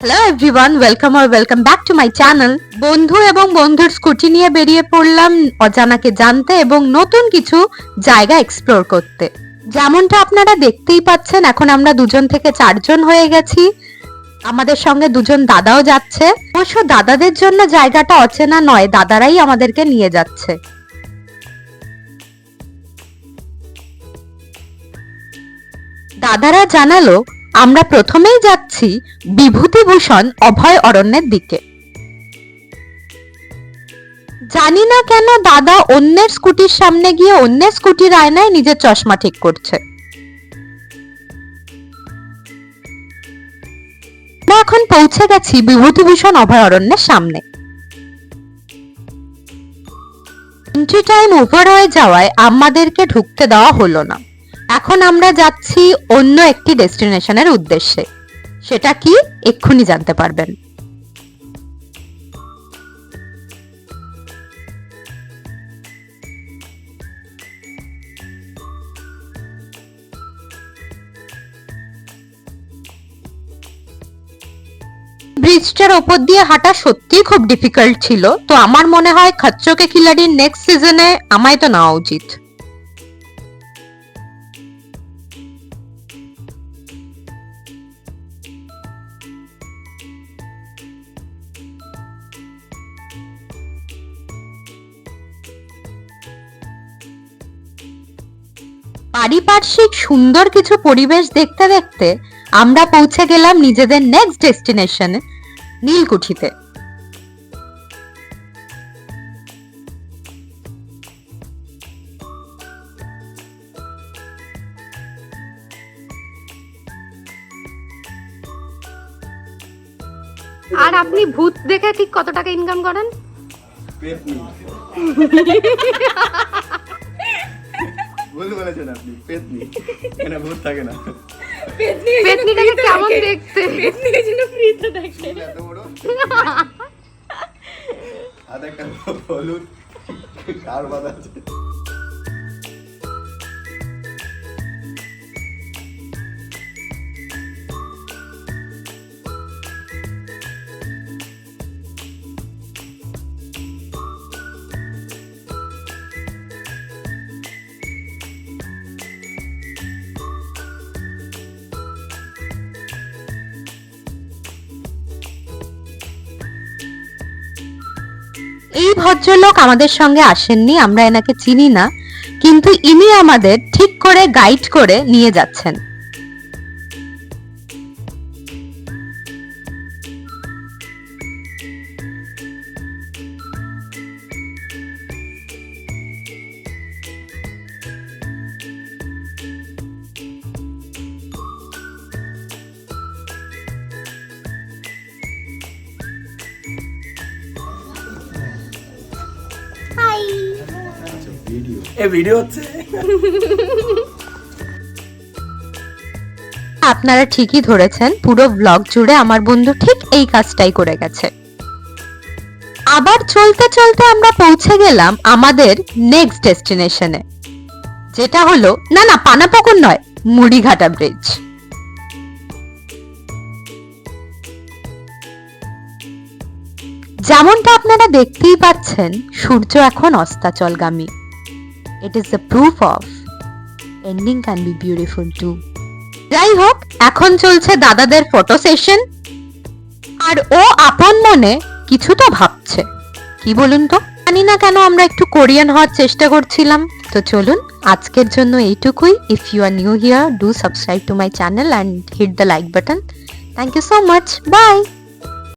Hello everyone, welcome back to my channel. বন্ধু এবং বন্ধুর স্কুটি নিয়ে বেরিয়ে পড়লাম অজানাকে জানতে এবং নতুন কিছু জায়গা এক্সপ্লোর করতে। যেমনটা আপনারা দেখতেই পাচ্ছেন, এখন আমরা 2 থেকে 4 হয়ে গেছি। আমাদের সঙ্গে 2 দাদাও যাচ্ছে। অবশ্য দাদাদের জন্য জায়গাটা অচেনা নয়, দাদারাই আমাদেরকে নিয়ে যাচ্ছে। দাদারা জানালো আমরা প্রথমেই যাচ্ছি বিভূতিভূষণ অভয় অরণ্যের দিকে। জানি না কেন দাদা অন্যের স্কুটির সামনে গিয়ে অন্যের স্কুটির আয়নায় নিজের চশমা ঠিক করছে। আমরা এখন পৌঁছে গেছি বিভূতিভূষণ অভয় অরণ্যের সামনে। এন্ট্রি টাইম ওভার হয়ে যাওয়ায় আমাদেরকে ঢুকতে দেওয়া হলো না। এখন আমরা যাচ্ছি অন্য একটি ডেস্টিনেশনের উদ্দেশ্যে। সেটা কি এক্ষুনি জানতে পারবেন। ব্রিজটার ওপর দিয়ে হাঁটা সত্যিই খুব ডিফিকাল্ট ছিল, তো আমার মনে হয় খচ্চো কে খিলাড়ির নেক্সট সিজনে আমায় তো নেওয়া উচিত। পারিপার্শ্বিক সুন্দর কিছু পরিবেশ দেখতে দেখতে আমরা পৌঁছে গেলাম নিজেদের নেক্সট ডেস্টিনেশনে, নীলকুঠিতে। আর আপনি ভূত দেখে ঠিক কত টাকা ইনকাম করেন? ভুল বলেছেন আপনি, পেতনি। এখানে ভূত থাকে না। পেতনিটাকে কেমন দেখতে? পেতনির জন্য ফ্রিতে দেখে। এত বড় হাতে একটা হলুদ কার বাঁধা আছে। এই ভদ্রলোক আমাদের সঙ্গে আসেননি, আমরা এনাকে চিনি না, কিন্তু ইনি আমাদের ঠিক করে গাইড করে নিয়ে যাচ্ছেন। ভিডিও হচ্ছে। আপনারা ঠিকই ধরেছেন, পুরো ব্লগ জুড়ে আমার বন্ধু ঠিক এই কাজটাই করে গেছে। আবার চলতে চলতে আমরা পৌঁছে গেলাম আমাদের নেক্সট ডেস্টিনেশনে, যেটা হলো না পানাপুকুর নয়, মুড়িঘাটা ব্রিজ। যেমনটা আপনারা দেখতেই পাচ্ছেন, সূর্য এখন অস্তাচলগামী। It is the proof of ending can be beautiful too. যাই হোক, এখন চলছে দাদাদের ফটো সেশন, আর ও আপন মনে কিছু তো ভাবছে। কি বলুন তো, জানি না কেন আমরা একটু কোরিয়ান হওয়ার চেষ্টা করছিলাম। তো চলুন, আজকের জন্য এইটুকুই। If you are new here, do subscribe to my channel and hit the like button. Thank you so much. Bye.